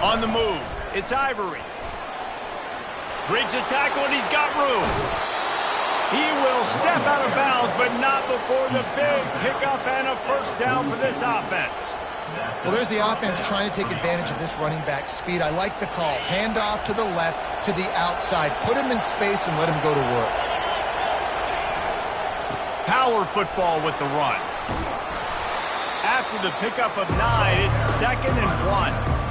On the move, it's Ivory. Breaks the tackle, and he's got room. He will step out of bounds, but not before the big pickup and a first down for this offense. Well, there's the offense trying to take advantage of this running back speed. I like the call. Hand off to the left, to the outside. Put him in space and let him go to work. Power football with the run. After the pickup of 9, it's 2nd and 1.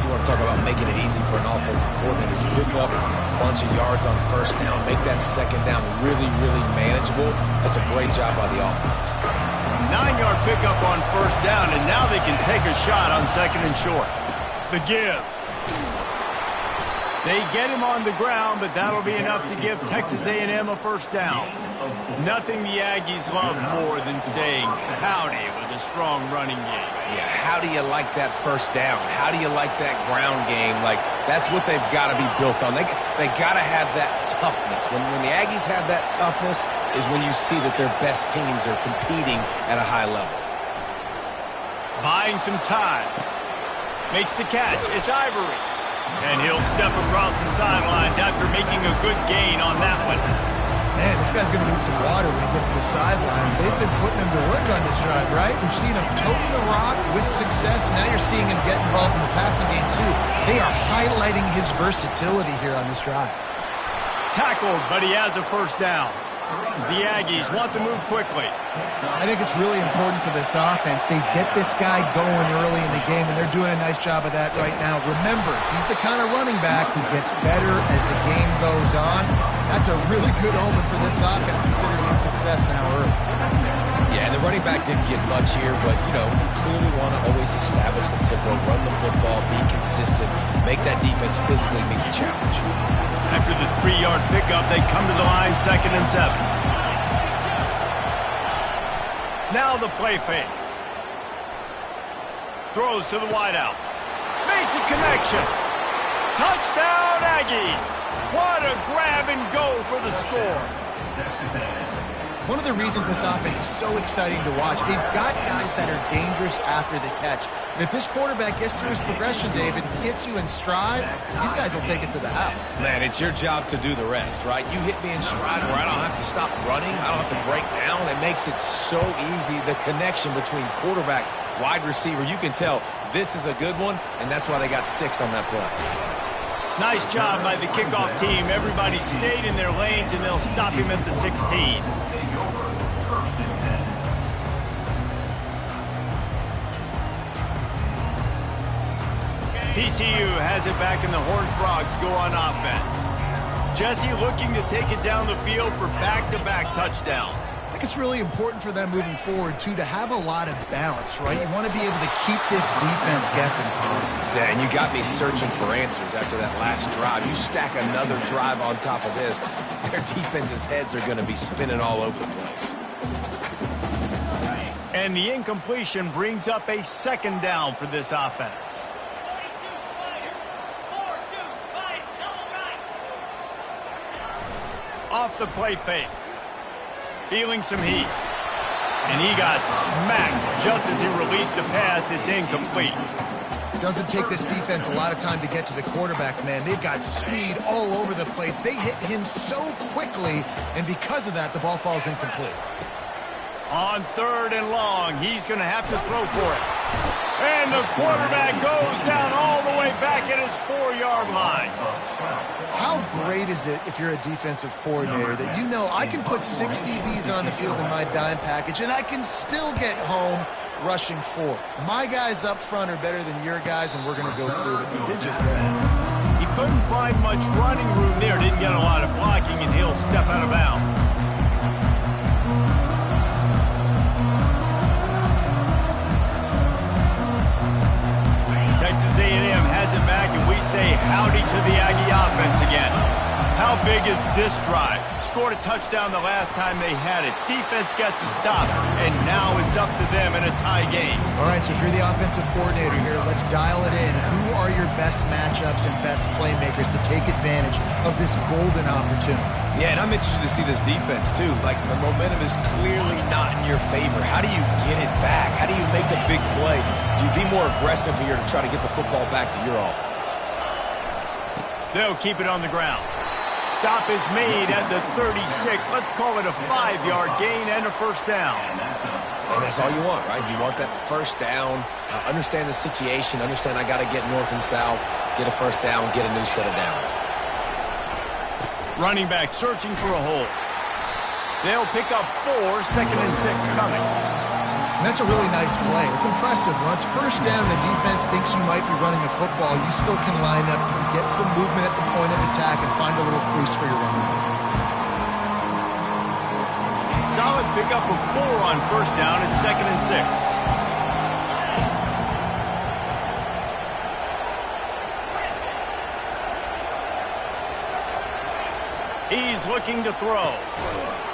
You want to talk about making it easy for an offensive coordinator. You pick up a bunch of yards on first down, make that second down really, really manageable. That's a great job by the offense. 9-yard pickup on first down, and now they can take a shot on 2nd and short. The give. They get him on the ground, but that'll be enough to give Texas A&M a first down. Nothing the Aggies love more than saying howdy with a strong running game. Yeah, how do you like that first down? How do you like that ground game? Like, that's what they've got to be built on. They got to have that toughness. When the Aggies have that toughness is when you see that their best teams are competing at a high level. Buying some time. Makes the catch. It's Ivory. And he'll step across the sidelines after making a good gain on that one. Man, this guy's going to need some water when he gets to the sidelines. They've been putting him to work on this drive, right? We've seen him toting the rock with success. Now you're seeing him get involved in the passing game, too. They are highlighting his versatility here on this drive. Tackled, but he has a first down. The Aggies want to move quickly. I think it's really important for this offense. They get this guy going early in the game, and they're doing a nice job of that right now. Remember, he's the kind of running back who gets better as the game goes on. That's a really good omen for this offense, considering his success now early. Yeah, and the running back didn't get much here, but, you know, you clearly want to always establish the tempo, run the football, be consistent, make that defense physically meet the challenge. After the 3-yard pickup, they come to the line 2nd and 7. Now the play fake. Throws to the wideout. Makes a connection. Touchdown, Aggies. What a grab and go for the score. One of the reasons this offense is so exciting to watch, they've got guys that are dangerous after the catch. And if this quarterback gets through his progression, David, hits you in stride, these guys will take it to the house. Man, it's your job to do the rest, right? You hit me in stride where I don't have to stop running. I don't have to break down. It makes it so easy. The connection between quarterback, wide receiver, you can tell this is a good one, and that's why they got 6 on that play. Nice job by the kickoff team. Everybody stayed in their lanes, and they'll stop him at the 16. TCU has it back, and the Horned Frogs go on offense. Jesse looking to take it down the field for back-to-back touchdowns. I think it's really important for them moving forward, too, to have a lot of balance, right? You want to be able to keep this defense guessing, Paul. Yeah, and you got me searching for answers after that last drive. You stack another drive on top of this, their defense's heads are going to be spinning all over the place. And the incompletion brings up a 2nd down for this offense. Off the play fake. Feeling some heat. And he got smacked just as he released the pass. It's incomplete. Doesn't take this defense a lot of time to get to the quarterback, man. They've got speed all over the place. They hit him so quickly, and because of that, the ball falls incomplete. On 3rd and long, he's going to have to throw for it. And the quarterback goes down all the way back at his 4-yard line. How great is it if you're a defensive coordinator that you know I can put 6 DBs on the field in my dime package and I can still get home rushing 4. My guys up front are better than your guys, and we're going to go through it. He did just that. He couldn't find much running room there. Didn't get a lot of blocking, and he'll step out of bounds. Texas A&M has it back, and we say howdy to the Aggie offense again. How big is this drive? Scored a touchdown the last time they had it. Defense gets a stop, and now it's up to them in a tie game. All right, so if you're the offensive coordinator here, let's dial it in. Who are your best matchups and best playmakers to take advantage of this golden opportunity? Yeah, and I'm interested to see this defense, too. Like, the momentum is clearly not in your favor. How do you get it back? How do you make a big play? Do you be more aggressive here to try to get the football back to your offense? They'll keep it on the ground. Stop is made at the 36. Let's call it a 5-yard gain and a first down. And that's all you want, right? You want that first down, understand the situation, understand I got to get north and south, get a first down, get a new set of downs. Running back searching for a hole. They'll pick up 4, 2nd and 6 coming. And that's a really nice play. It's impressive. When it's first down, the defense thinks you might be running a football. You still can line up, get some movement at the point of attack, and find a little crease for your running back. Solid pickup of 4 on first down at 2nd and 6. He's looking to throw.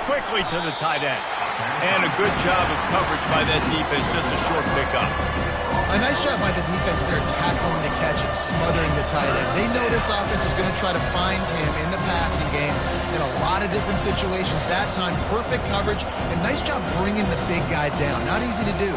Quickly to the tight end. And a good job of coverage by that defense, just a short pickup. A nice job by the defense there, tackling the catch and smothering the tight end. They know this offense is going to try to find him in the passing game in a lot of different situations. That time, perfect coverage, and nice job bringing the big guy down. Not easy to do.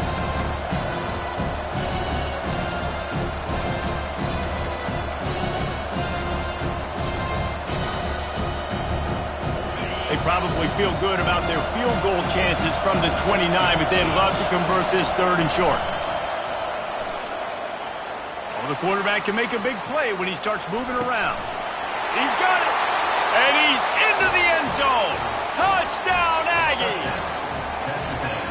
They probably feel good about their field goal chances from the 29, but they'd love to convert this 3rd and short. Oh, the quarterback can make a big play when he starts moving around. He's got it, and he's into the end zone. Touchdown, Aggies!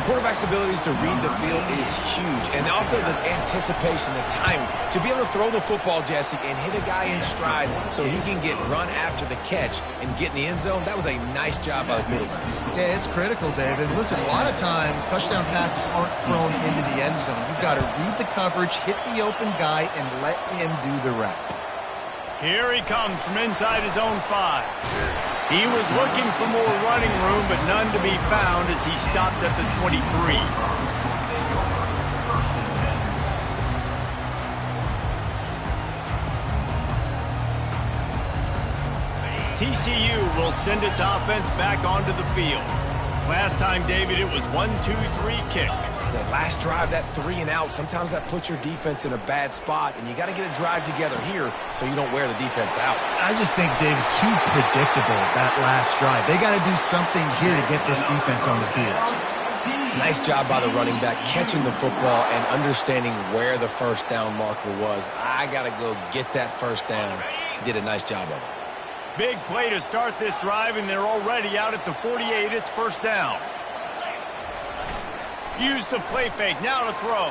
Quarterback's abilities to read the field is huge, and also the anticipation, the timing. To be able to throw the football, Jesse, and hit a guy in stride so he can get run after the catch and get in the end zone, that was a nice job by the quarterback. Yeah, it's critical, David. Listen, a lot of times touchdown passes aren't thrown into the end zone. You've got to read the coverage, hit the open guy, and let him do the rest. Here he comes from inside his own 5. He was looking for more running room, but none to be found as he stopped at the 23. TCU will send its offense back onto the field. Last time, David, it was 1-2-3 kick. That last drive, that 3 and out, sometimes that puts your defense in a bad spot, and you got to get a drive together here so you don't wear the defense out. I just think, David, too predictable that last drive. They got to do something here to get this defense on the field. Nice job by the running back, catching the football and understanding where the first down marker was. I got to go get that first down. He did a nice job of it. Big play to start this drive, and they're already out at the 48. It's first down. Use the play fake, now to throw.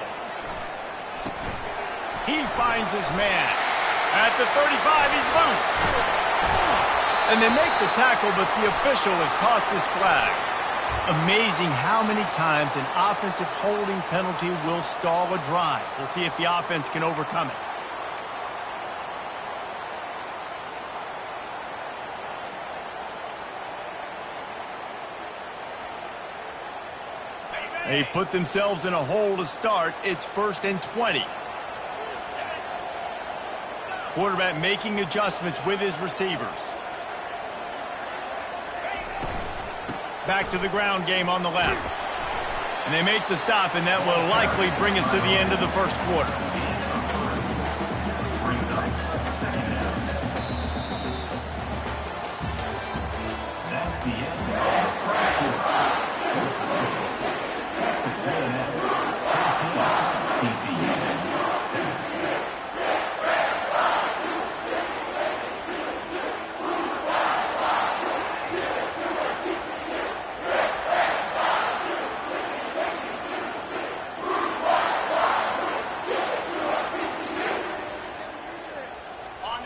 He finds his man. At the 35, he's loose. And they make the tackle, but the official has tossed his flag. Amazing how many times an offensive holding penalty will stall a drive. We'll see if the offense can overcome it. They put themselves in a hole to start. It's 1st and 20. Quarterback making adjustments with his receivers. Back to the ground game on the left. And they make the stop, and that will likely bring us to the end of the first quarter.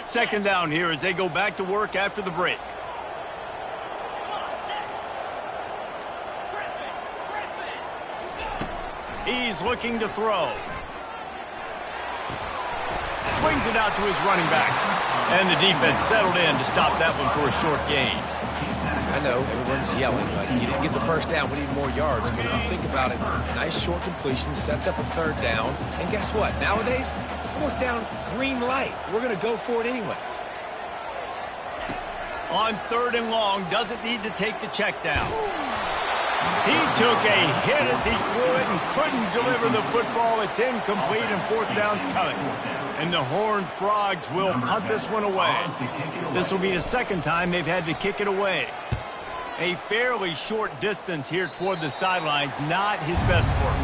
Second down here as they go back to work after the break. He's looking to throw. Swings it out to his running back. And the defense settled in to stop that one for a short gain. I know, everyone's yelling, like, you didn't get the first down, we need more yards. But if you think about it, nice short completion, sets up a 3rd down. And guess what? Nowadays, 4th down, green light. We're going to go for it anyways. On 3rd and long, doesn't need to take the check down. He took a hit as he threw it and couldn't deliver the football. It's incomplete and fourth down's coming. And the Horned Frogs will punt this one away. This will be the second time they've had to kick it away. A fairly short distance here toward the sidelines, not his best work.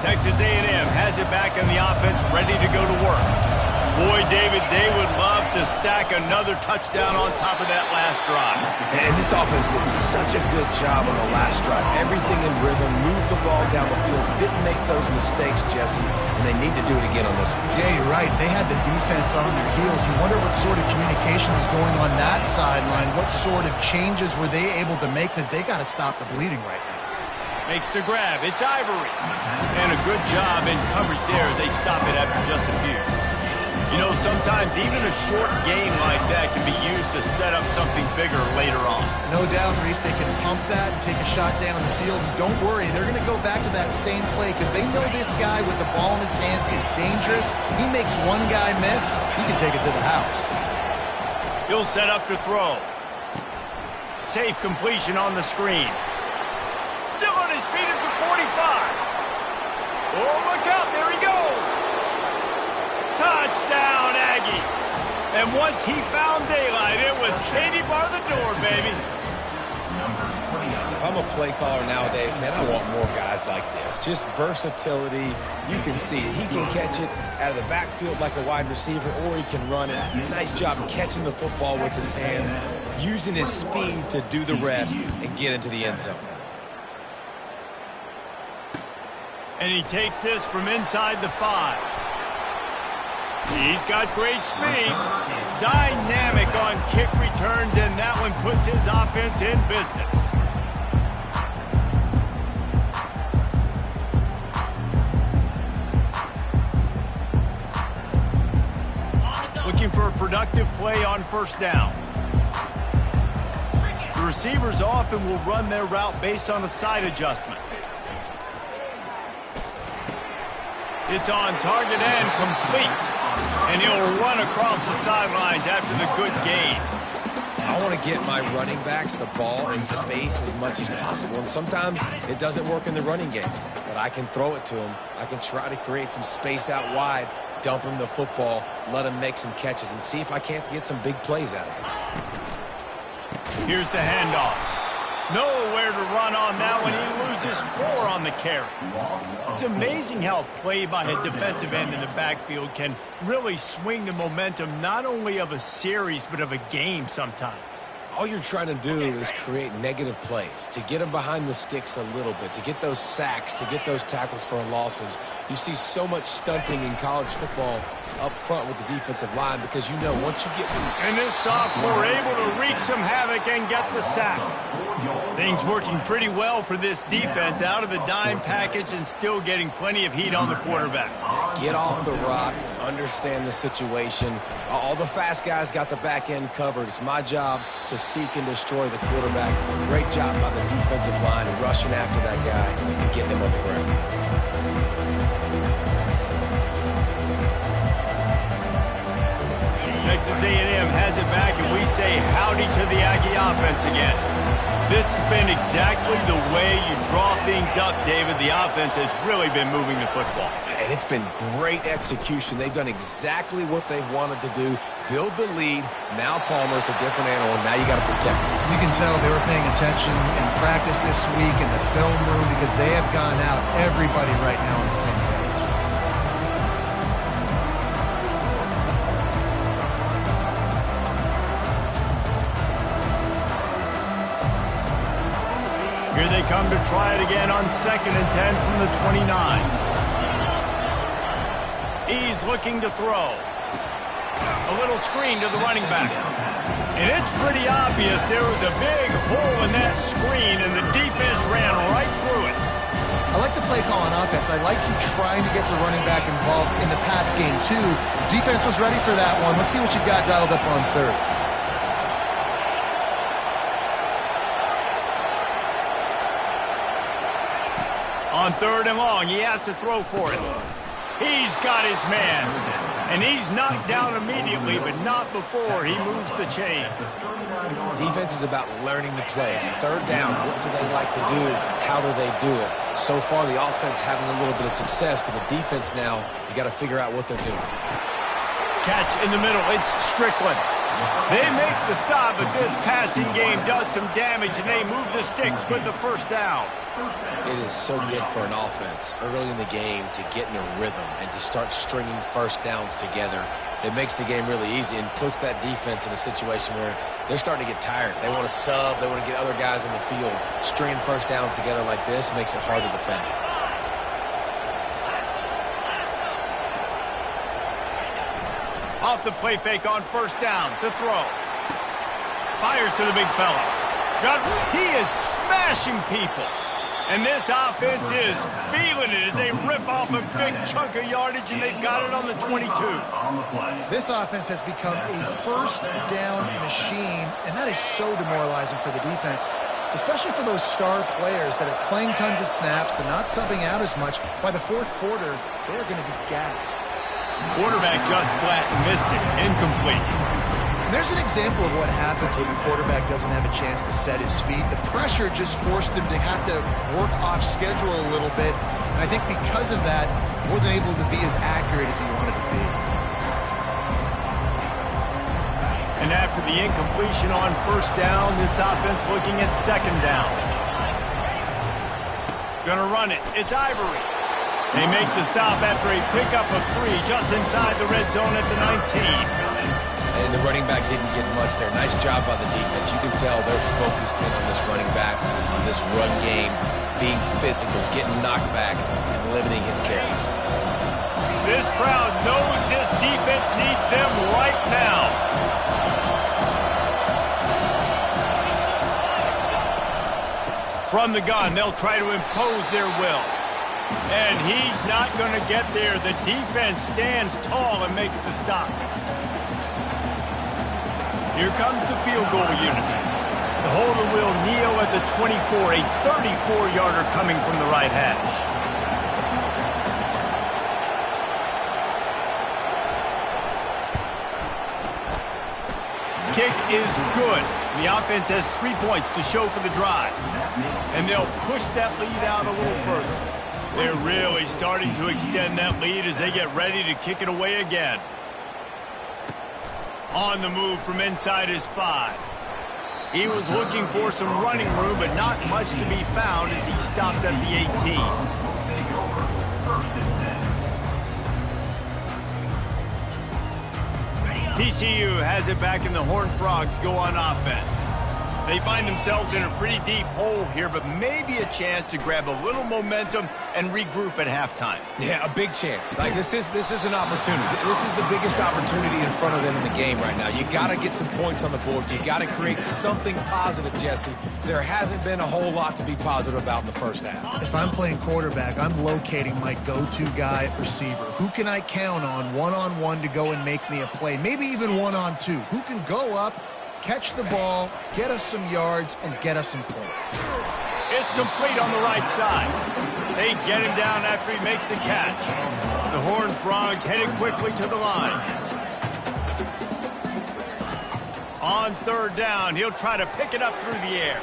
Texas A&M has it back in the offense, ready to go to work. Boy, David, they would love to stack another touchdown on top of that last drive. And this offense did such a good job on the last drive. Everything in rhythm, moved the ball down the field, didn't make those mistakes, Jesse, and they need to do it again on this one. Yeah, you're right. They had the defense on their heels. You wonder what sort of communication was going on that sideline. What sort of changes were they able to make, because they got to stop the bleeding right now. Makes the grab. It's Ivory. And a good job in coverage there as they stop it after just a few. You know, sometimes even a short gain like that can be used to set up something bigger later on. No doubt, Reese, they can pump that and take a shot down the field. And don't worry, they're going to go back to that same play because they know this guy with the ball in his hands is dangerous. He makes one guy miss, he can take it to the house. He'll set up to throw. Safe completion on the screen. Still on his feet at the 45. Oh, look out, there he goes. Touchdown, Aggie. And once he found daylight, it was Katie bar the door, baby. If I'm a play caller nowadays, man, I want more guys like this. Just versatility. You can see it. He can catch it out of the backfield like a wide receiver, or he can run it. Nice job catching the football with his hands, using his speed to do the rest and get into the end zone. And he takes this from inside the 5. He's got great speed. Dynamic on kick returns, and that one puts his offense in business. Looking for a productive play on first down. The receivers often will run their route based on a side adjustment. It's on target and complete. And he'll run across the sidelines after the good gain. I want to get my running backs the ball in space as much as possible. And sometimes it doesn't work in the running game. But I can throw it to him. I can try to create some space out wide, dump him the football, let him make some catches, and see if I can't get some big plays out of him. Here's the handoff. Nowhere to run on that one. He loses 4 on the carry. It's amazing how play by a defensive end in the backfield can really swing the momentum not only of a series but of a game sometimes. All you're trying to do is create negative plays, to get them behind the sticks a little bit, to get those sacks, to get those tackles for losses. You see so much stunting in college football up front with the defensive line because you know once you get... And this sophomore able to wreak some havoc and get the sack. Things working pretty well for this defense, out of the dime package and still getting plenty of heat on the quarterback. Get off the rock, understand the situation. All the fast guys got the back end covered. It's my job to seek and destroy the quarterback. Great job by the defensive line rushing after that guy and getting him on the ground. Texas A&M has it back, and we say howdy to the Aggie offense again. This has been exactly the way you draw things up, David. The offense has really been moving the football. And it's been great execution. They've done exactly what they've wanted to do. Build the lead. Now Palmer's a different animal. Now you got to protect him. You can tell they were paying attention in practice this week in the film room because they have gone out, everybody right now on the same page. Here they come to try it again on 2nd and 10 from the 29. He's looking to throw. A little screen to the running back. And it's pretty obvious there was a big hole in that screen, and the defense ran right through it. I like the play call on offense. I like you trying to get the running back involved in the pass game, too. Defense was ready for that one. Let's see what you got dialed up on 3rd. On 3rd and long, he has to throw for it. He's got his man. And he's knocked down immediately, but not before he moves the chains. Defense is about learning the plays. Third down, what do they like to do? How do they do it? So far, the offense having a little bit of success, but the defense now, you got to figure out what they're doing. Catch in the middle. It's Strickland. They make the stop, but this passing game does some damage, and they move the sticks with the first down. It is so good for an offense early in the game to get in a rhythm and to start stringing first downs together. It makes the game really easy and puts that defense in a situation where they're starting to get tired. They want to sub. They want to get other guys in the field. Stringing first downs together like this makes it hard to defend. Off the play fake on first down to throw. Fires to the big fella. He is smashing people. And this offense is feeling it as they rip off a big chunk of yardage, and they've got it on the 22. This offense has become a first down machine, and that is so demoralizing for the defense, especially for those star players that are playing tons of snaps. They're not subbing out as much. By the fourth quarter, they're going to be gassed. Quarterback just flat missed it. Incomplete. There's an example of what happens when the quarterback doesn't have a chance to set his feet. The pressure just forced him to have to work off schedule a little bit. And I think because of that, he wasn't able to be as accurate as he wanted to be. And after the incompletion on first down, this offense looking at second down. Gonna run it. It's Ivory. They make the stop after a pickup of 3 just inside the red zone at the 19. And the running back didn't get much there. Nice job by the defense. You can tell they're focused in on this running back, on this run game, being physical, getting knockbacks, and limiting his carries. This crowd knows this defense needs them right now. From the gun, they'll try to impose their will. And he's not going to get there. The defense stands tall and makes the stop. Here comes the field goal unit. The hold the wheel kneel at the 24, a 34-yarder coming from the right hash. Kick is good. The offense has 3 points to show for the drive. And they'll push that lead out a little further. They're really starting to extend that lead as they get ready to kick it away again. On the move from inside his 5. He was looking for some running room, but not much to be found as he stopped at the 18. TCU has it back, and the Horned Frogs go on offense. They find themselves in a pretty deep hole here, but maybe a chance to grab a little momentum and regroup at halftime. Yeah, a big chance. Like this is an opportunity. This is the biggest opportunity in front of them in the game right now. You got to get some points on the board. You got to create something positive, Jesse. There hasn't been a whole lot to be positive about in the first half. If I'm playing quarterback, I'm locating my go-to guy at receiver. Who can I count on one-on-one to go and make me a play? Maybe even one-on-two. Who can go up, catch the ball, get us some yards, and get us some points. It's complete on the right side. They get him down after he makes the catch. The Horned Frogs headed quickly to the line. On third down, he'll try to pick it up through the air.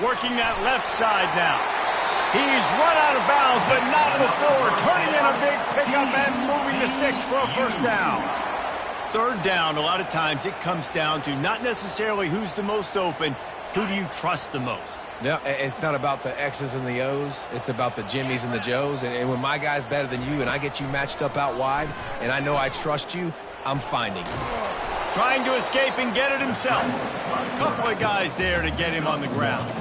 Working that left side now. He's run out of bounds, but not before. Turning in a big pickup and moving the sticks for a first down. Third down, a lot of times it comes down to not necessarily who's the most open, who do you trust the most? No, it's not about the X's and the O's. It's about the Jimmies and the Joes. And when my guy's better than you and I get you matched up out wide and I know I trust you, I'm finding you. Trying to escape and get it himself. A couple of guys there to get him on the ground.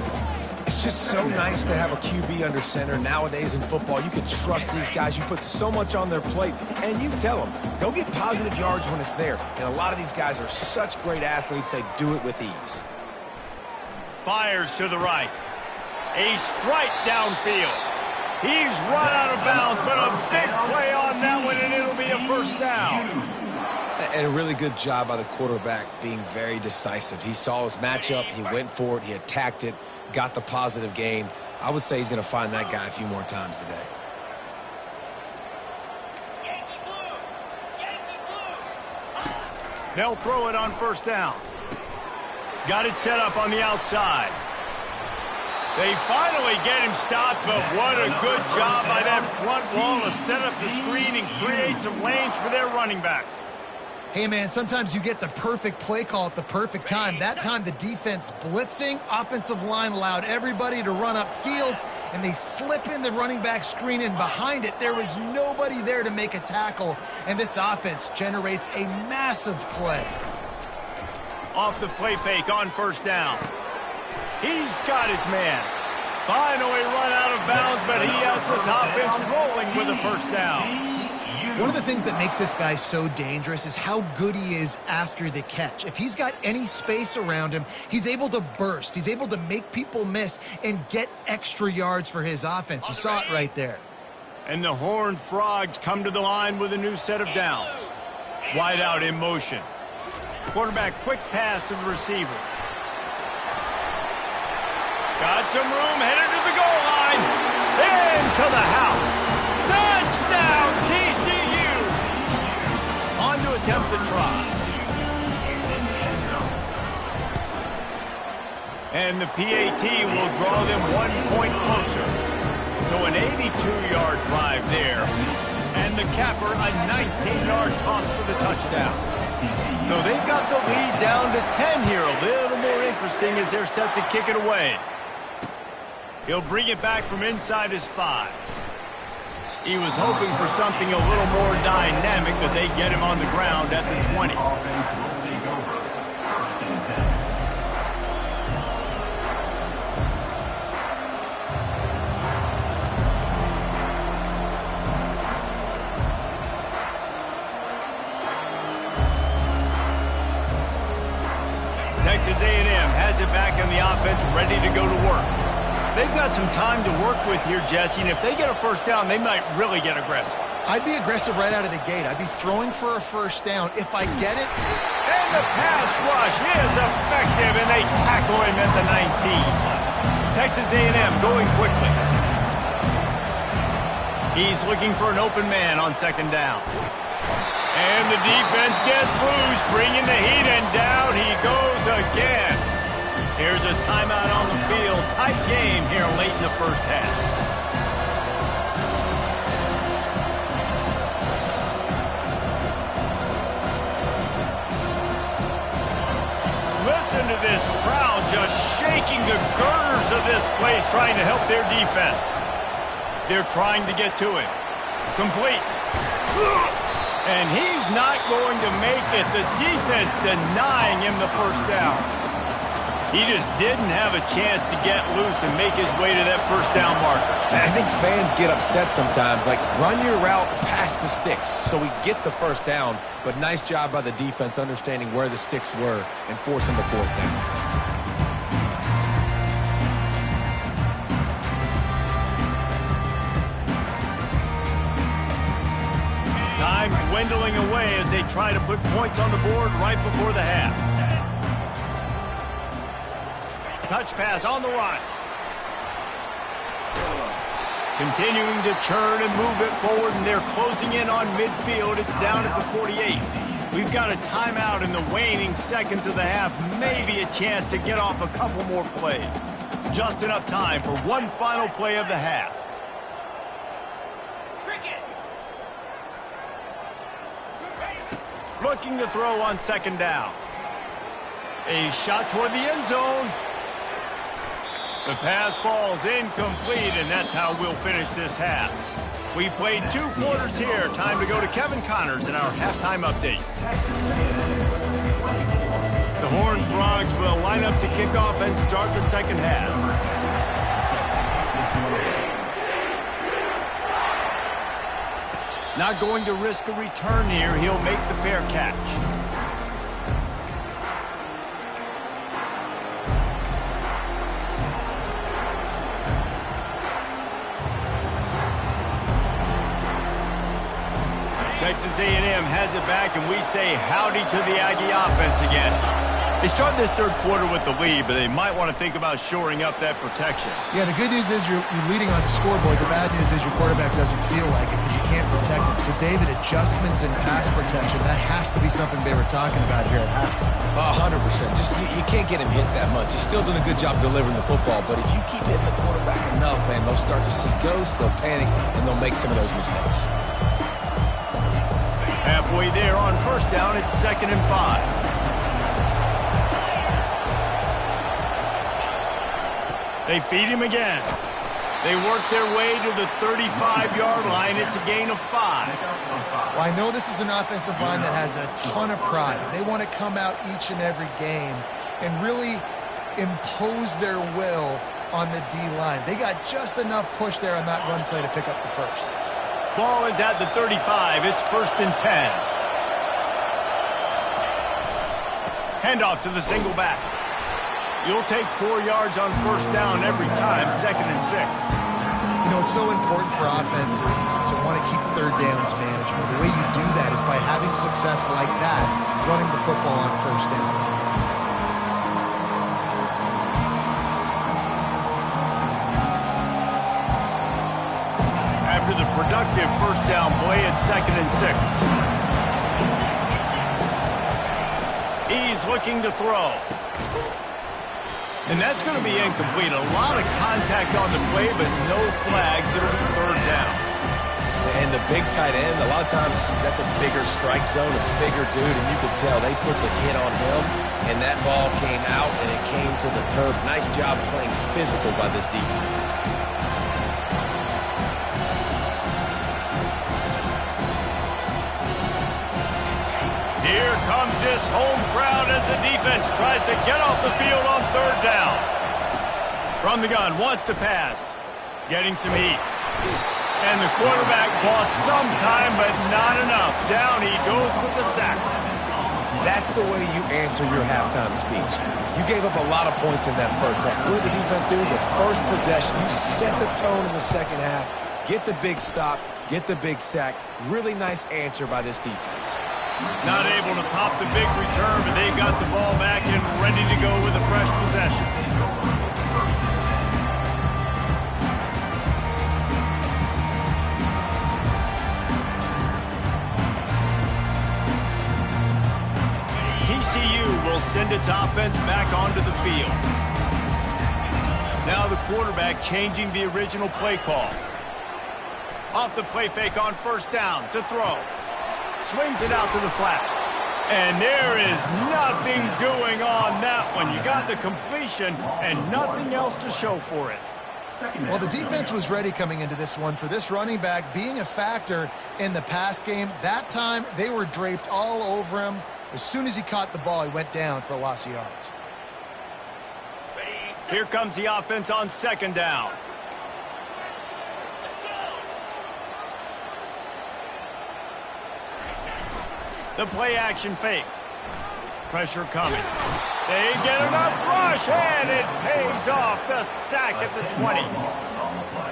It's just so nice to have a QB under center. Nowadays in football, you can trust these guys. You put so much on their plate, and you tell them, go get positive yards when it's there. And a lot of these guys are such great athletes, they do it with ease. Fires to the right. A strike downfield. He's run out of bounds, but a big play on that one, and it'll be a first down. And a really good job by the quarterback being very decisive. He saw his matchup, he went for it, he attacked it, got the positive gain. I would say he's going to find that guy a few more times today. They'll throw it on first down. Got it set up on the outside. They finally get him stopped, but what a good job by that front wall to set up the screen and create some lanes for their running back. Hey, man, sometimes you get the perfect play call at the perfect time. That time, the defense blitzing, offensive line allowed everybody to run upfield, and they slip in the running back screen, and behind it, there was nobody there to make a tackle, and this offense generates a massive play. Off the play fake on first down. He's got his man. Finally run out of bounds, but he has this offense rolling with a first down. One of the things that makes this guy so dangerous is how good he is after the catch. If he's got any space around him, he's able to burst. He's able to make people miss and get extra yards for his offense. You saw it right there. And the Horned Frogs come to the line with a new set of downs. Wide out in motion. Quarterback quick pass to the receiver. Got some room, headed to the goal line. Into the house. Touchdown, TCU. On to attempt the try. And the PAT will draw them 1 point closer. So an 82-yard drive there. And the capper, a 19-yard toss for the touchdown. So they've got the lead down to 10 here. A little more interesting as they're set to kick it away. He'll bring it back from inside his 5. He was hoping for something a little more dynamic, but they get him on the ground at the 20. Texas A&M has it back on the offense, ready to go to work. They've got some time to work with here, Jesse, and if they get a first down, they might really get aggressive. I'd be aggressive right out of the gate. I'd be throwing for a first down. If I get it... And the pass rush is effective, and they tackle him at the 19. Texas A&M going quickly. He's looking for an open man on second down. And the defense gets loose, bringing the heat, and down he goes again. Here's a timeout on the field. Tight game here late in the first half. Listen to this crowd just shaking the girders of this place, trying to help their defense. They're trying to get to him. Complete. And he's not going to make it. The defense denying him the first down. He just didn't have a chance to get loose and make his way to that first down marker. I think fans get upset sometimes. Like, run your route past the sticks so we get the first down. But nice job by the defense understanding where the sticks were and forcing the fourth down. Time dwindling away as they try to put points on the board right before the half. Touch pass on the run. Continuing to churn and move it forward, and they're closing in on midfield. It's down at the 48. We've got a timeout in the waning seconds of the half. Maybe a chance to get off a couple more plays. Just enough time for one final play of the half. Looking to throw on second down. A shot toward the end zone. The pass falls incomplete, and that's how we'll finish this half. We played 2 quarters here. Time to go to Kevin Connors in our halftime update. The Horned Frogs will line up to kick off and start the second half. Not going to risk a return here. He'll make the fair catch. Texas A&M has it back, and we say howdy to the Aggie offense again. They started this third quarter with the lead, but they might want to think about shoring up that protection. Yeah, the good news is you're leading on the scoreboard. The bad news is your quarterback doesn't feel like it because you can't protect him. So, David, adjustments in pass protection, that has to be something they were talking about here at halftime. 100%. Just you can't get him hit that much. He's still doing a good job delivering the football, but if you keep hitting the quarterback enough, man, they'll start to see ghosts, they'll panic, and they'll make some of those mistakes. Halfway there on first down, it's 2nd and 5. They feed him again. They work their way to the 35-yard line. It's a gain of 5. Well, I know this is an offensive line that has a ton of pride. They want to come out each and every game and really impose their will on the D-line. They got just enough push there on that run play to pick up the first. Ball is at the 35. It's 1st and 10. Handoff to the single back. You'll take 4 yards on first down every time, 2nd and 6. You know, it's so important for offenses to want to keep third downs manageable. The way you do that is by having success like that, running the football on first down. After the productive first down play, it's 2nd and 6. He's looking to throw. And that's going to be incomplete. A lot of contact on the play, but no flags. It'll be 3rd down. And the big tight end, a lot of times that's a bigger strike zone, a bigger dude, and you could tell they put the hit on him, and that ball came out, and it came to the turf. Nice job playing physical by this defense. Here comes this home crowd as the defense tries to get off the field on 3rd down. From the gun, wants to pass. Getting some heat. And the quarterback bought some time, but not enough. Down he goes with the sack. That's the way you answer your halftime speech. You gave up a lot of points in that first half. What did the defense do? The first possession, you set the tone in the second half. Get the big stop, get the big sack. Really nice answer by this defense. Not able to pop the big return, but they've got the ball back and ready to go with a fresh possession. TCU will send its offense back onto the field. Now the quarterback changing the original play call. Off the play fake on first down to throw. Swings it out to the flat. And there is nothing doing on that one. You got the completion and nothing else to show for it. Well, the defense was ready coming into this one for this running back being a factor in the pass game. That time, they were draped all over him. As soon as he caught the ball, he went down for a loss of yards. Here comes the offense on 2nd down. The play action fake. Pressure coming. They get enough rush, and it pays off. The sack at the 20.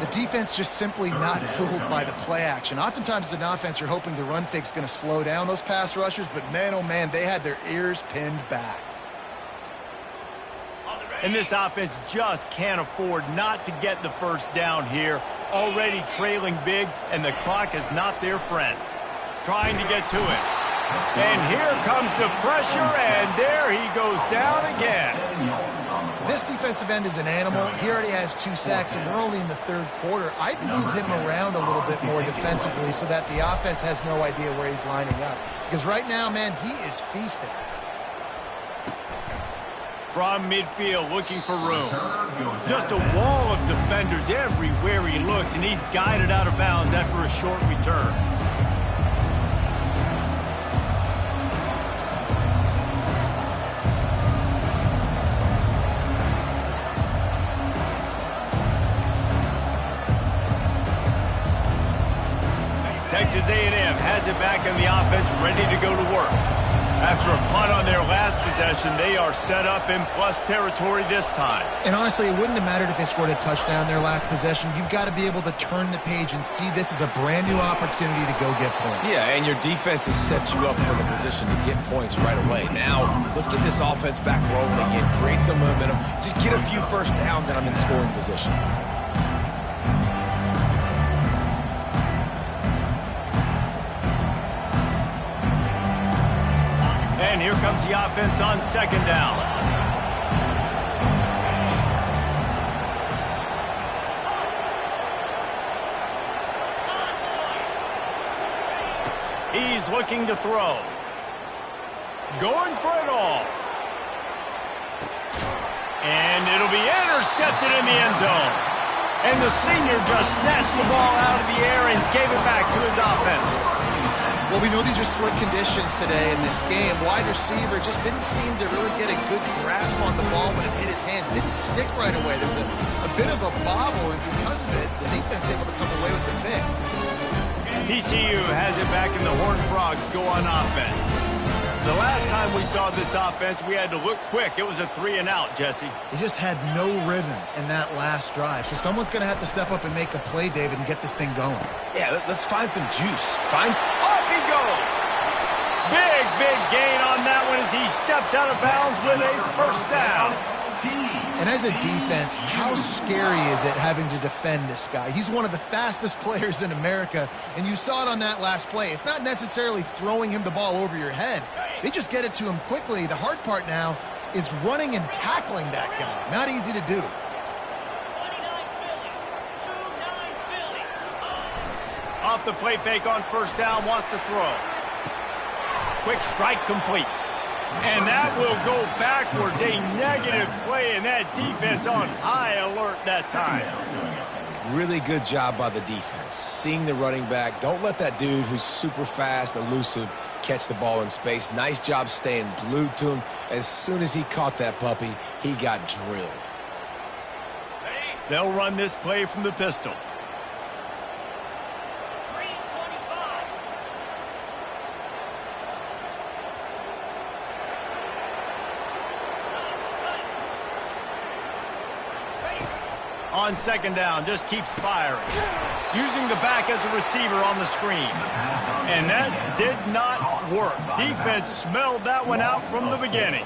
The defense just simply not fooled by the play action. Oftentimes as an offense, you're hoping the run fake's going to slow down those pass rushers, but man, oh man, they had their ears pinned back. And this offense just can't afford not to get the first down here. Already trailing big, and the clock is not their friend. Trying to get to it. And here comes the pressure, and there he goes down again. This defensive end is an animal. He already has 2 sacks, and we're only in the 3rd quarter. I'd move him around a little bit more defensively so that the offense has no idea where he's lining up. Because right now, man, he is feasting. From midfield, looking for room. Just a wall of defenders everywhere he looks, and he's guided out of bounds after a short return. Texas A&M has it back in the offense, ready to go to work. After a punt on their last possession, they are set up in plus territory this time. And honestly, it wouldn't have mattered if they scored a touchdown their last possession. You've got to be able to turn the page and see this as a brand new opportunity to go get points. Yeah, and your defense has set you up for the position to get points right away. Now, let's get this offense back rolling again, create some momentum, just get a few first downs, and I'm in scoring position. And here comes the offense on second down. He's looking to throw. Going for it all. And it'll be intercepted in the end zone. And the senior just snatched the ball out of the air and gave it back to his offense. Well, we know these are slick conditions today in this game. Wide receiver just didn't seem to really get a good grasp on the ball when it hit his hands. Didn't stick right away. There was a bit of a bobble, and because of it, the defense able to come away with the pick. TCU has it back, and the Horned Frogs go on offense. The last time we saw this offense, we had to look quick. It was a 3-and-out, Jesse. He just had no rhythm in that last drive. So someone's going to have to step up and make a play, David, and get this thing going. Yeah, let's find some juice. Off he goes. Big gain on that one as he steps out of bounds with a first down. And as a defense, how scary is it having to defend this guy? He's one of the fastest players in America, and you saw it on that last play. It's not necessarily throwing him the ball over your head. They just get it to him quickly. The hard part now is running and tackling that guy. Not easy to do. Off the play fake on first down, wants to throw. Quick strike complete. And that will go backwards. A negative play, and that defense on high alert that time. Really good job by the defense. Seeing the running back. Don't let that dude who's super fast, elusive, catch the ball in space. Nice job staying glued to him. As soon as he caught that puppy, he got drilled. They'll run this play from the pistol. On second down, just keeps firing. Using the back as a receiver on the screen. And that did not work. Defense smelled that one out from the beginning.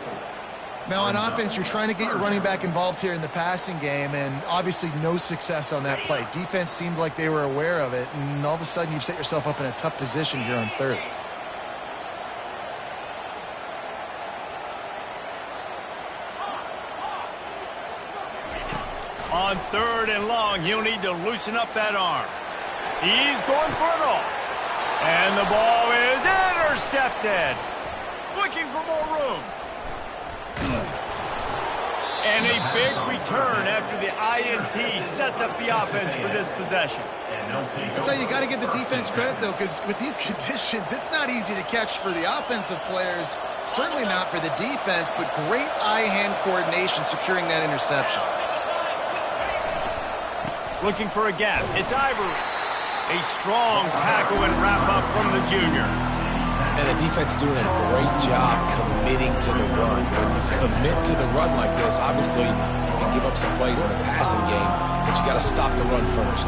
Now on offense, you're trying to get your running back involved here in the passing game, and obviously no success on that play. Defense seemed like they were aware of it, and all of a sudden you've set yourself up in a tough position here on third. On third and long, he'll need to loosen up that arm. He's going for it all. And the ball is intercepted. Looking for more room. And a big return after the INT sets up the offense for this possession. That's how you got to give the defense credit, though, because with these conditions, it's not easy to catch for the offensive players. Certainly not for the defense, but great eye-hand coordination securing that interception. Looking for a gap. It's Ivory. A strong tackle and wrap-up from the junior. And the defense doing a great job committing to the run. When you commit to the run like this, obviously you can give up some plays in the passing game, but you got to stop the run first.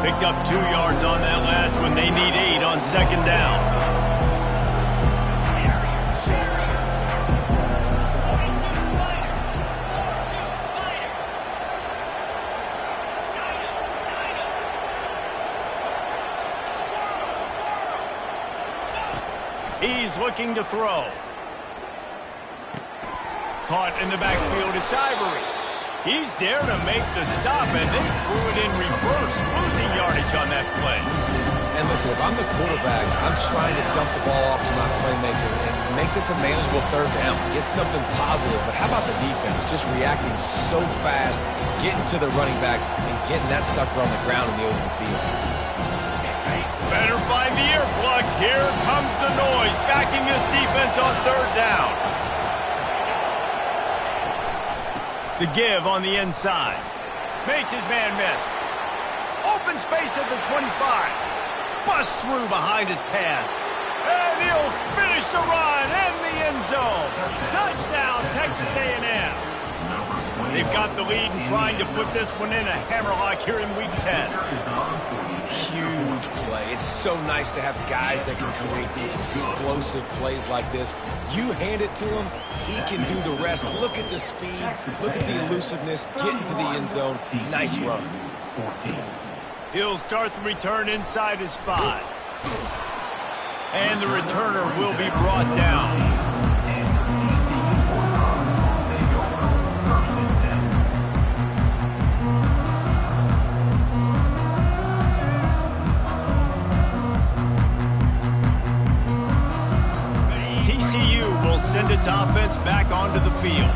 Picked up 2 yards on that last one. They need 8 on second down. He's looking to throw. Caught in the backfield. It's Ivory. He's there to make the stop, and they threw it in reverse, losing yardage on that play. And listen, if I'm the quarterback, I'm trying to dump the ball off to my playmaker and make this a manageable third down. Get something positive. But how about the defense? Just reacting so fast, getting to the running back, and getting that sucker on the ground in the open field. Better find the earplugs. Here comes the noise, backing this defense on third down. The give on the inside. Makes his man miss. Open space at the 25. Busts through behind his pad. And he'll finish the run in the end zone. Touchdown, Texas A&M. They've got the lead and trying to put this one in a hammerlock here in Week 10. Huge play. It's so nice to have guys that can create these explosive plays like this. You hand it to him, he can do the rest. Look at the speed. Look at the elusiveness. Get into the end zone. Nice run. He'll start the return inside his 5. And the returner will be brought down. Send its offense back onto the field.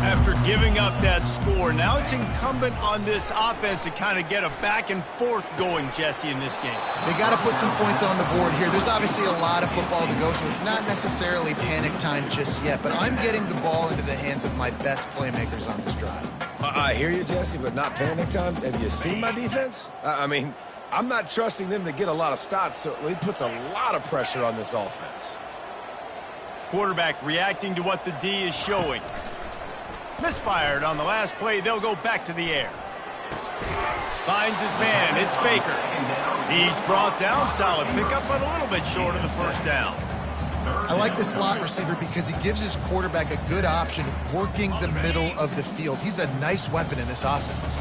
After giving up that score, now it's incumbent on this offense to kind of get a back and forth going, Jesse, in this game. They got to put some points on the board here. There's obviously a lot of football to go, so it's not necessarily panic time just yet, but I'm getting the ball into the hands of my best playmakers on this drive. I hear you, Jesse, but not panic time. Have you seen my defense? I mean, I'm not trusting them to get a lot of stops, so it puts a lot of pressure on this offense. Quarterback reacting to what the D is showing. Misfired on the last play. They'll go back to the air. Finds his man. It's Baker. He's brought down. Solid pickup, but a little bit short of the first down. I like the slot receiver because he gives his quarterback a good option working the middle of the field. He's a nice weapon in this offense.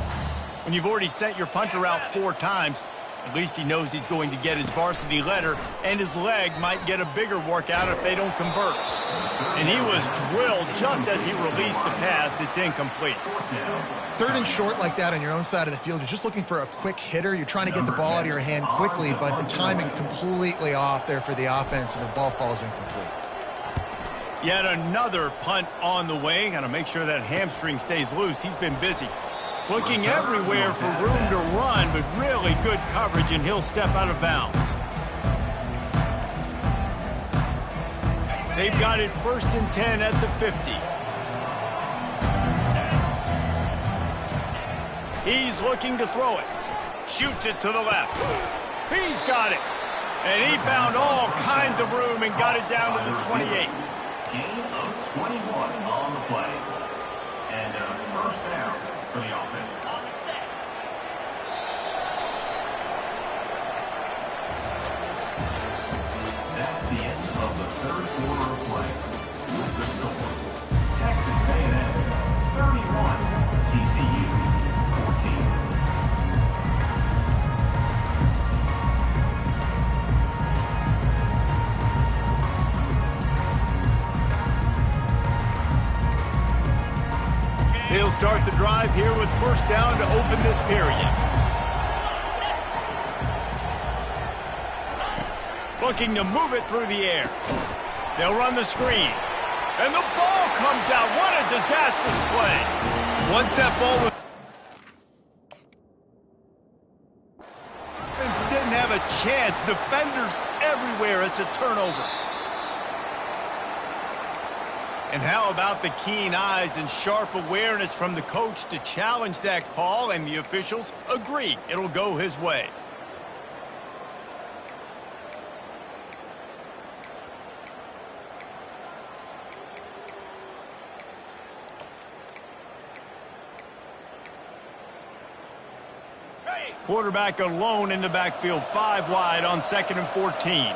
When you've already sent your punter out 4 times, at least he knows he's going to get his varsity letter, and his leg might get a bigger workout if they don't convert. And he was drilled just as he released the pass. It's incomplete. 3rd and short like that on your own side of the field, you're just looking for a quick hitter. You're trying to get the ball out of your hand quickly, but the timing completely off there for the offense, and the ball falls incomplete. Yet another punt on the way. Got to make sure that hamstring stays loose. He's been busy. Looking everywhere for room to run, but really good coverage, and he'll step out of bounds. They've got it 1st and 10 at the 50. He's looking to throw it. Shoots it to the left. He's got it. And he found all kinds of room and got it down to the 28. Gain of 21 on the play. And first down for the offense. That's the end of the 3rd quarter of play. With the score, Texas A&M 31, TCU 14. He'll start the drive here with 1st down to open this period. Looking to move it through the air. They'll run the screen. And the ball comes out. What a disastrous play. Once that ball was... didn't have a chance. Defenders everywhere. It's a turnover. And how about the keen eyes and sharp awareness from the coach to challenge that call, and the officials agree it'll go his way. Quarterback alone in the backfield, 5 wide on 2nd and 14.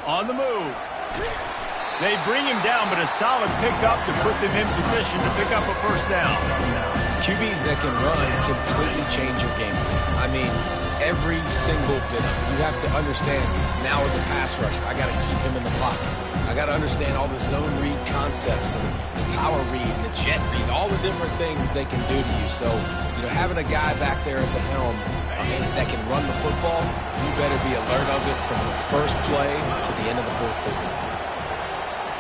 On the move. They bring him down, but a solid pickup to put them in position to pick up a 1st down. QBs that can run completely change your game. I mean, every single bit of it. You have to understand, now as a pass rusher, I got to keep him in the pocket. I got to understand all the zone read concepts and the power read and the jet read, all the different things they can do to you. So, having a guy back there at the helm that can run the football, you better be alert of it from the first play to the end of the 4th quarter.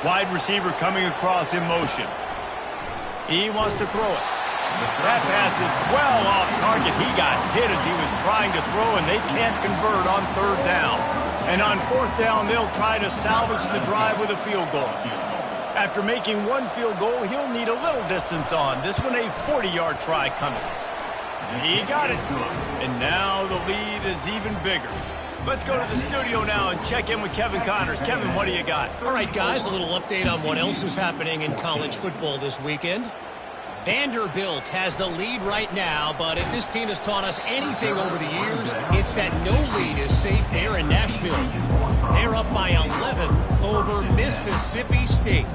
Wide receiver coming across in motion. He wants to throw it. That pass is well off target. He got hit as he was trying to throw, and they can't convert on 3rd down. And on fourth down, they'll try to salvage the drive with a field goal. After making one field goal, he'll need a little distance on. This one, a 40-yard try coming. He got it. And now the lead is even bigger. Let's go to the studio now and check in with Kevin Connors. Kevin, what do you got? All right, guys, a little update on what else is happening in college football this weekend. Vanderbilt has the lead right now, but if this team has taught us anything over the years, it's that no lead is safe there in Nashville. They're up by 11 over Mississippi State.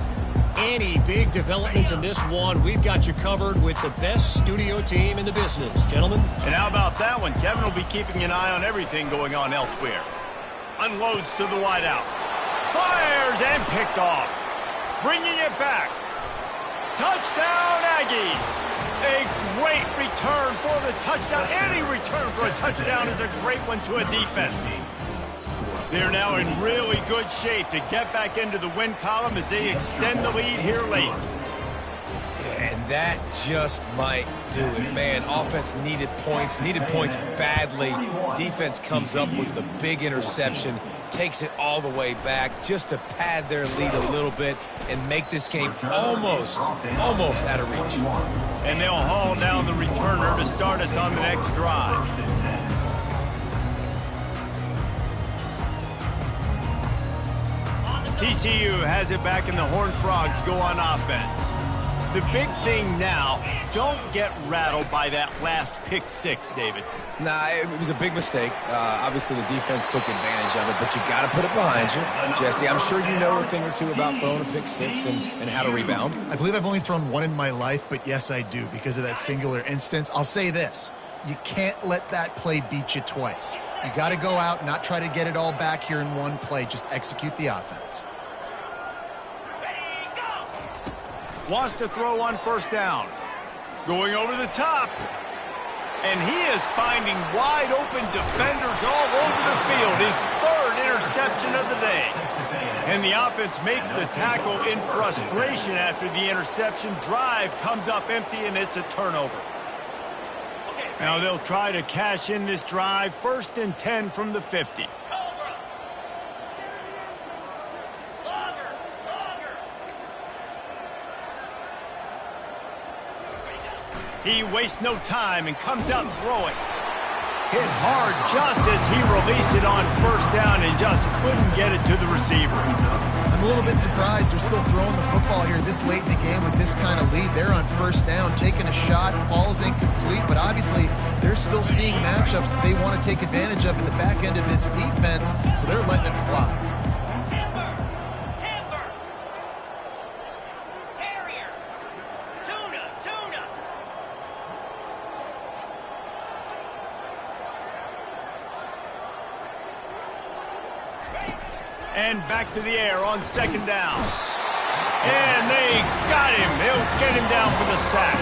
Any big developments in this one, we've got you covered with the best studio team in the business. Gentlemen? And how about that one? Kevin will be keeping an eye on everything going on elsewhere. Unloads to the wideout. Fires and picked off. Bringing it back. Touchdown, Aggies! A great return for the touchdown. Any return for a touchdown is a great one to a defense. They're now in really good shape to get back into the win column as they extend the lead here late. And that just might do it. Man, offense needed points badly. Defense comes up with the big interception, takes it all the way back just to pad their lead a little bit and make this game almost out of reach. And they'll haul down the returner to start us on the next drive. TCU has it back and the Horned Frogs go on offense. The big thing now, don't get rattled by that last pick six, David. Nah, it was a big mistake. Obviously, the defense took advantage of it, but you got to put it behind you. Jesse, I'm sure you know a thing or two about throwing a pick six and how to rebound. I believe I've only thrown one in my life, but yes, I do because of that singular instance. I'll say this. You can't let that play beat you twice. You got to go out and not try to get it all back here in one play. Just execute the offense. Wants to throw on first down. Going over the top. And he is finding wide open defenders all over the field. His third interception of the day. And the offense makes the tackle in frustration after the interception. Drive comes up empty and it's a turnover. Now they'll try to cash in this drive. 1st and 10 from the 50. He wastes no time and comes out throwing. Hit hard just as he released it on first down and just couldn't get it to the receiver. I'm a little bit surprised they're still throwing the football here this late in the game with this kind of lead. They're on first down, taking a shot, falls incomplete, but obviously they're still seeing matchups that they want to take advantage of in the back end of this defense, so they're letting it fly. And back to the air on 2nd down. And they got him. They'll get him down for the sack.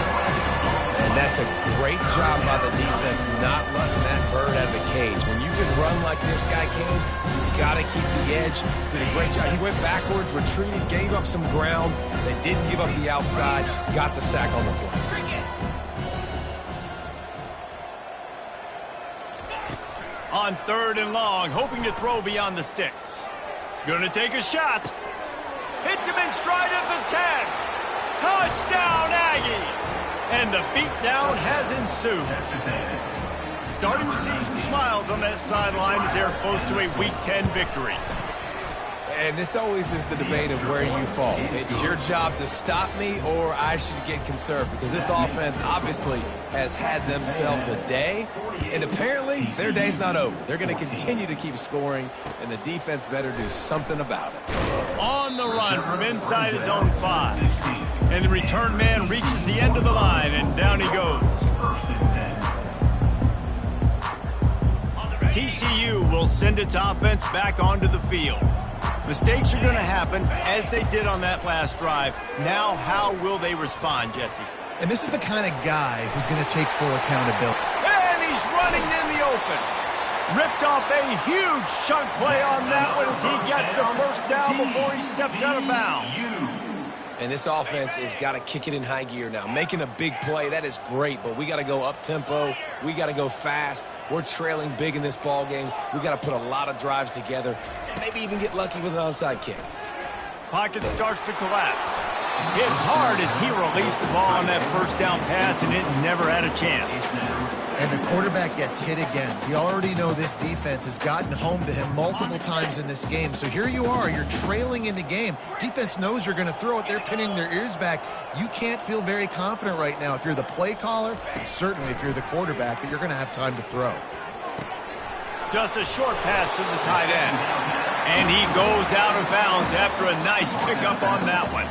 And that's a great job by the defense not letting that bird out of the cage. When you can run like this guy can, you got to keep the edge. Did a great job. He went backwards, retreated, gave up some ground. They didn't give up the outside. Got the sack on the play. On 3rd and long, hoping to throw beyond the sticks. Gonna take a shot. Hits him in stride of the 10. Touchdown, Aggies! And the beatdown has ensued. Starting to see some smiles on that sideline as they're close to a Week 10 victory. And this always is the debate of where you fall. It's your job to stop me or I should get conserved because this offense obviously has had themselves a day, and apparently their day's not over. They're going to continue to keep scoring, and the defense better do something about it. On the run from inside his own 5. And the return man reaches the end of the line, and down he goes. TCU will send its offense back onto the field. Mistakes are going to happen, as they did on that last drive. Now, how will they respond, Jesse? And this is the kind of guy who's going to take full accountability. And he's running in the open. Ripped off a huge chunk play on that one as he gets the first down before he steps out of bounds. And this offense has got to kick it in high gear now. Making a big play, that is great, but we got to go up-tempo. We got to go fast. We're trailing big in this ball game. We got to put a lot of drives together and maybe even get lucky with an onside kick. Pocket starts to collapse. Hit hard as he released the ball on that first down pass, and it never had a chance. And the quarterback gets hit again. You already know this defense has gotten home to him multiple times in this game. So here you are, you're trailing in the game. Defense knows you're going to throw it. They're pinning their ears back. You can't feel very confident right now if you're the play caller, and certainly if you're the quarterback, that you're going to have time to throw. Just a short pass to the tight end. And he goes out of bounds after a nice pickup on that one.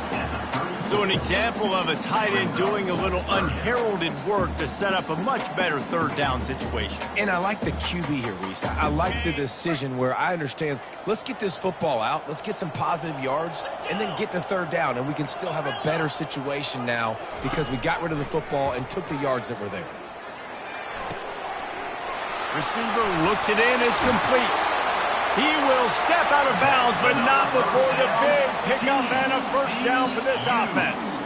So an example of a tight end doing a little unheralded work to set up a much better third down situation. And I like the QB here, Reese. I like the decision where I understand, let's get this football out, let's get some positive yards, and then get to third down, and we can still have a better situation now because we got rid of the football and took the yards that were there. Receiver looks it in, it's complete. He will step out of bounds, but not before the big pickup and a first down for this offense.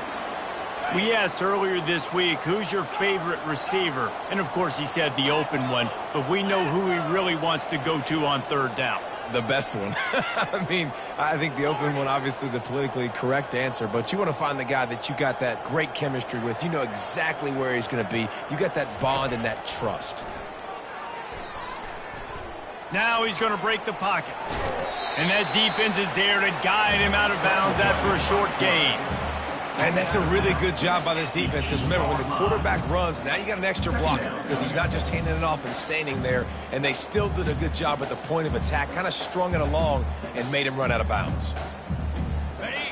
We asked earlier this week, who's your favorite receiver? And, of course, he said the open one, but we know who he really wants to go to on third down. The best one. I mean, I think the open one, obviously the politically correct answer, but you want to find the guy that you got that great chemistry with. You know exactly where he's going to be. You got that bond and that trust. Now he's going to break the pocket. And that defense is there to guide him out of bounds after a short gain. And that's a really good job by this defense because, remember, when the quarterback runs, now you got an extra blocker because he's not just handing it off and standing there. And they still did a good job at the point of attack, kind of strung it along and made him run out of bounds.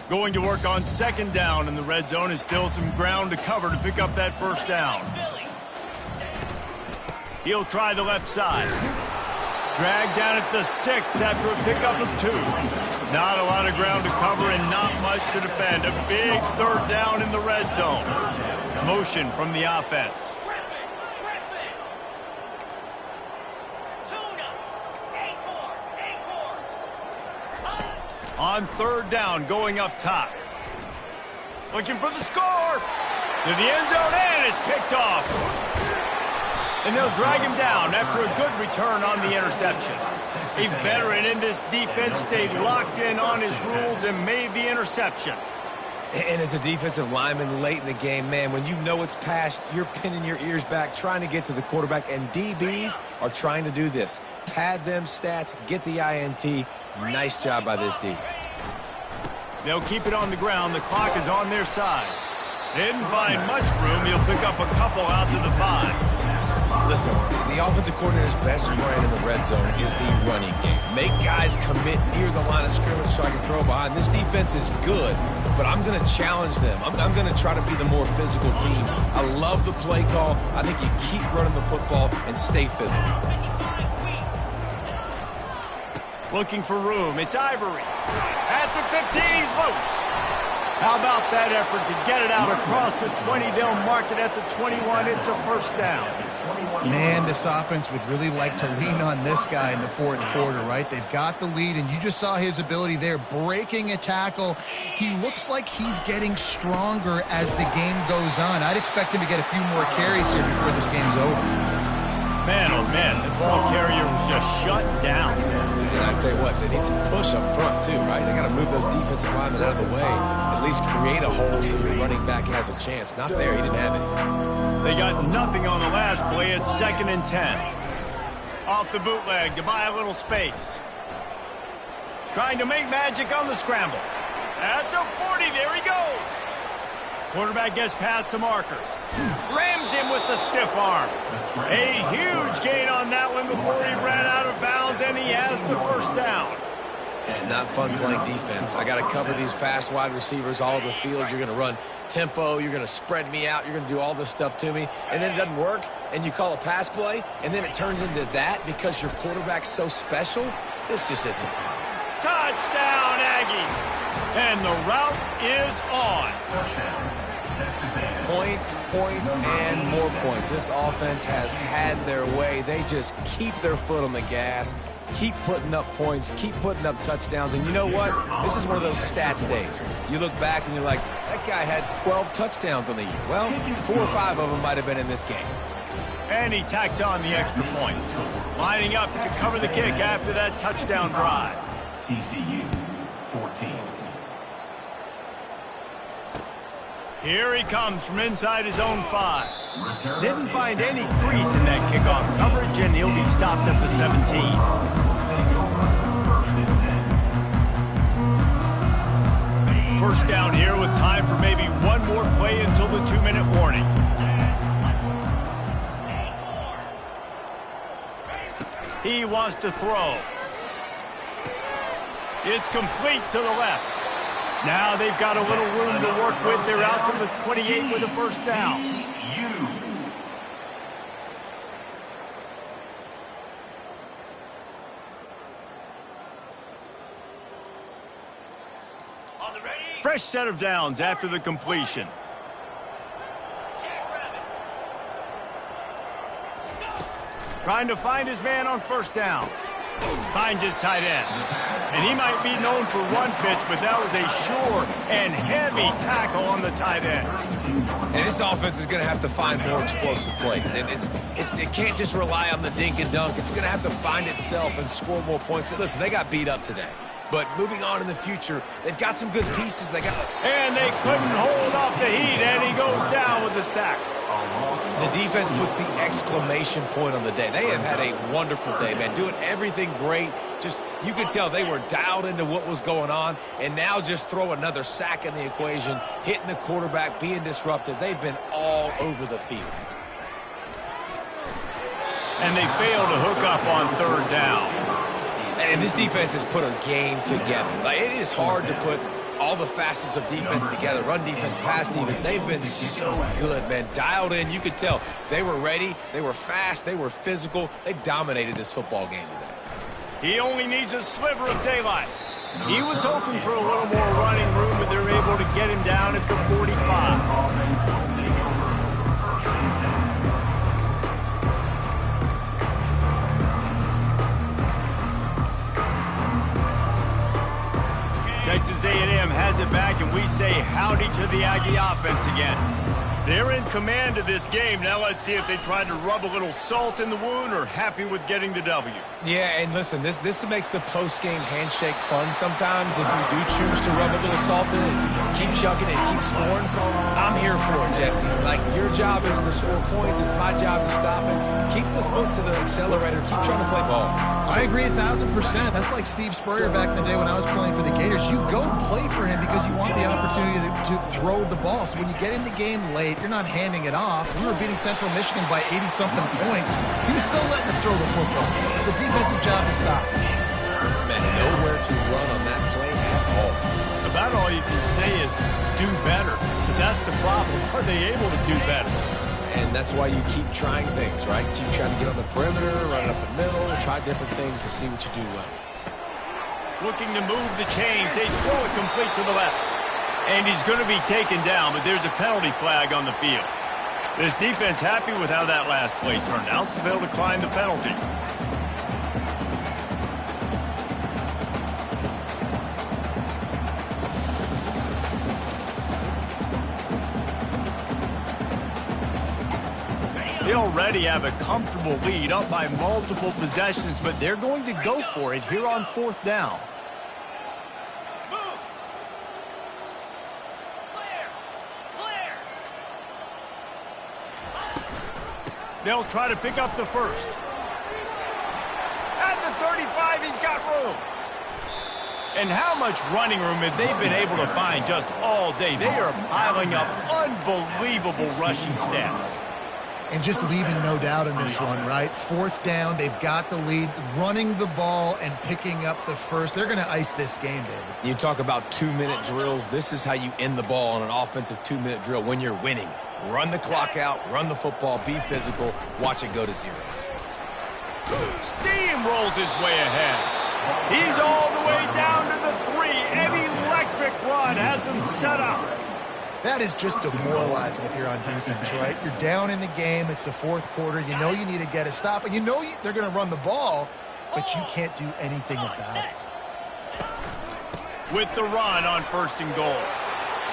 Going to work on second down, and the red zone is still some ground to cover to pick up that first down. He'll try the left side. Dragged down at the 6 after a pickup of 2. Not a lot of ground to cover and not much to defend. A big third down in the red zone. Motion from the offense. On third down, going up top. Looking for the score. To the end zone, and it's picked off. And they'll drag him down after a good return on the interception. A veteran in this defense stayed locked in on his rules and made the interception. And as a defensive lineman late in the game, man, when you know it's past, you're pinning your ears back, trying to get to the quarterback, and DBs are trying to do this. Pad them stats, get the INT. Nice job by this D. They'll keep it on the ground. The clock is on their side. They didn't find much room. He'll pick up a couple out to the 5. Listen, the offensive coordinator's best friend in the red zone is the running game. Make guys commit near the line of scrimmage so I can throw behind. This defense is good, but I'm going to challenge them. I'm going to try to be the more physical team. I love the play call. I think you keep running the football and stay physical. Looking for room. It's Ivory. At the 15, he's loose. How about that effort to get it out across the 20? They'll mark it at the 21. It's a first down. Man, this offense would really like to lean on this guy in the fourth quarter, right? They've got the lead, and you just saw his ability there, breaking a tackle. He looks like he's getting stronger as the game goes on. I'd expect him to get a few more carries here before this game's over. Man, oh man, the ball carrier was just shut down. And I tell you what, they need some push up front too, right? They got to move those defensive linemen out of the way, at least create a hole so the running back has a chance. Not there, he didn't have any. They got nothing on the last play. It's 2nd and 10. Off the bootleg to buy a little space. Trying to make magic on the scramble. At the 40, there he goes. Quarterback gets past the marker. Rams him with the stiff arm. A huge gain on that one before he ran out of bounds, and he has the first down. It's not fun playing defense. I got to cover these fast wide receivers all over the field. You're going to run tempo. You're going to spread me out. You're going to do all this stuff to me. And then it doesn't work, and you call a pass play, and then it turns into that because your quarterback's so special. This just isn't fun. Touchdown, Aggies. And the route is on. Points, and more points. This offense has had their way. They just keep their foot on the gas, keep putting up points, keep putting up touchdowns. And you know what? This is one of those stats days. You look back and you're like, that guy had 12 touchdowns on the year. Well, 4 or 5 of them might have been in this game. And he tacks on the extra point. point. Lining up to cover the kick after that touchdown drive. TCU 14. Here he comes from inside his own 5. Didn't find any crease in that kickoff coverage, and he'll be stopped at the 17. First down here with time for maybe one more play until the 2-minute warning. He wants to throw. It's complete to the left. Now they've got a little room to work with. They're out to the 28 with a first down. Fresh set of downs after the completion. Trying to find his man on first down. Finds his tight end. And he might be known for one pitch, but that was a sure and heavy tackle on the tight end. And this offense is going to have to find more explosive plays. And it can't just rely on the dink and dunk. It's going to have to find itself and score more points. Listen, they got beat up today. But moving on in the future, they've got some good pieces. And they couldn't hold off the heat, and he goes down with the sack. The defense puts the exclamation point on the day. They have had a wonderful day, man, doing everything great. Just, you could tell they were dialed into what was going on, and now just throw another sack in the equation, hitting the quarterback, being disrupted. They've been all over the field. And they fail to hook up on third down. And this defense has put a game together. Like, it is hard to put all the facets of defense together. Run defense, pass defense. They've been so good, man. Dialed in. You could tell they were ready. They were fast. They were physical. They dominated this football game today. He only needs a sliver of daylight. He was hoping for a little more running room, but they're able to get him down at the 45. Texas A&M has it back, and we say howdy to the Aggie offense again. They're in command of this game. Now let's see if they try to rub a little salt in the wound or happy with getting the W. Yeah, and listen, this makes the post-game handshake fun sometimes. If you do choose to rub a little salt in it, keep chucking and keep scoring, I'm here for it, Jesse. Like, your job is to score points. It's my job to stop it. Keep the foot to the accelerator. Keep trying to play ball. I agree 1,000%. That's like Steve Spurrier back in the day when I was playing for the Gators. You go and play for him because you want the opportunity to throw the ball. So when you get in the game late, you're not handing it off. We were beating Central Michigan by 80-something points. He was still letting us throw the football. It's the defense's job to stop. Man, nowhere to run on that play at all. About all you can say is do better. But that's the problem. Are they able to do better? And that's why you keep trying things, right? Keep trying to get on the perimeter, run it up the middle, try different things to see what you do well. Looking to move the chains. They throw it complete to the left. And he's going to be taken down, but there's a penalty flag on the field. This defense happy with how that last play turned out, so they'll decline the penalty. They already have a comfortable lead, up by multiple possessions, but they're going to go for it here on fourth down. They'll try to pick up the first. At the 35, he's got room. And how much running room have they been able to find just all day? They are piling up unbelievable rushing stats. And just leaving no doubt in this one, right? Fourth down, they've got the lead, running the ball and picking up the first. They're going to ice this game, David. You talk about 2-minute drills. This is how you end the ball on an offensive 2-minute drill when you're winning. Run the clock out, run the football, be physical, watch it go to zeros. Steamrolls his way ahead. He's all the way down to the 3. An electric run has him set up. That is just demoralizing if you're on defense, right? You're down in the game. It's the fourth quarter. You know you need to get a stop, and you know they're going to run the ball, but you can't do anything about it. With the run on first and goal.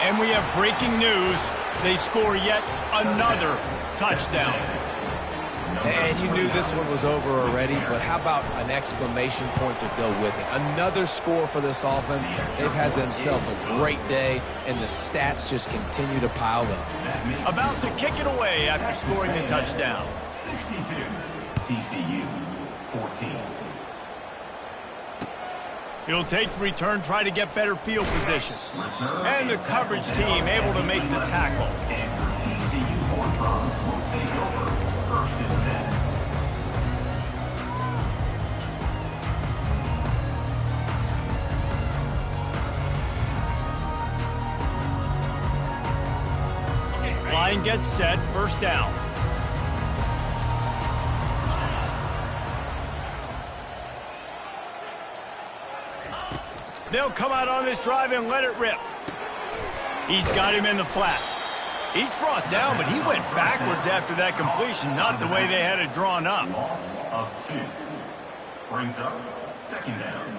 And we have breaking news. They score yet another touchdown. And you knew this one was over already, but how about an exclamation point to go with it? Another score for this offense. They've had themselves a great day, and the stats just continue to pile up. About to kick it away after scoring the touchdown. 62, TCU, 14. He'll take the return, try to get better field position. And the coverage team able to make the tackle. And the TCU Horned Frogs will take over 1st and 10. Line gets set, first down. They'll come out on this drive and let it rip. He's got him in the flat. He's brought down, but he went backwards after that completion, not the way they had it drawn up. Loss of 2. Brings up 2nd down.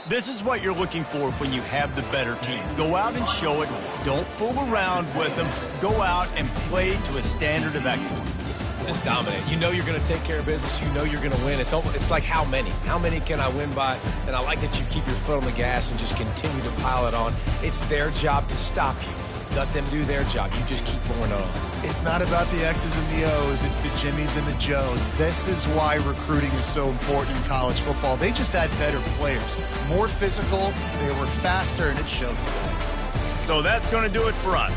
This is what you're looking for when you have the better team. Go out and show it. Don't fool around with them. Go out and play to a standard of excellence. Just dominate. You know you're going to take care of business. You know you're going to win. It's like how many? How many can I win by? And I like that you keep your foot on the gas and just continue to pile it on. It's their job to stop you. Let them do their job. You just keep going on. It's not about the X's and the O's. It's the Jimmies and the Joes. This is why recruiting is so important in college football. They just had better players. More physical, they were faster, and it showed today. So that's going to do it for us.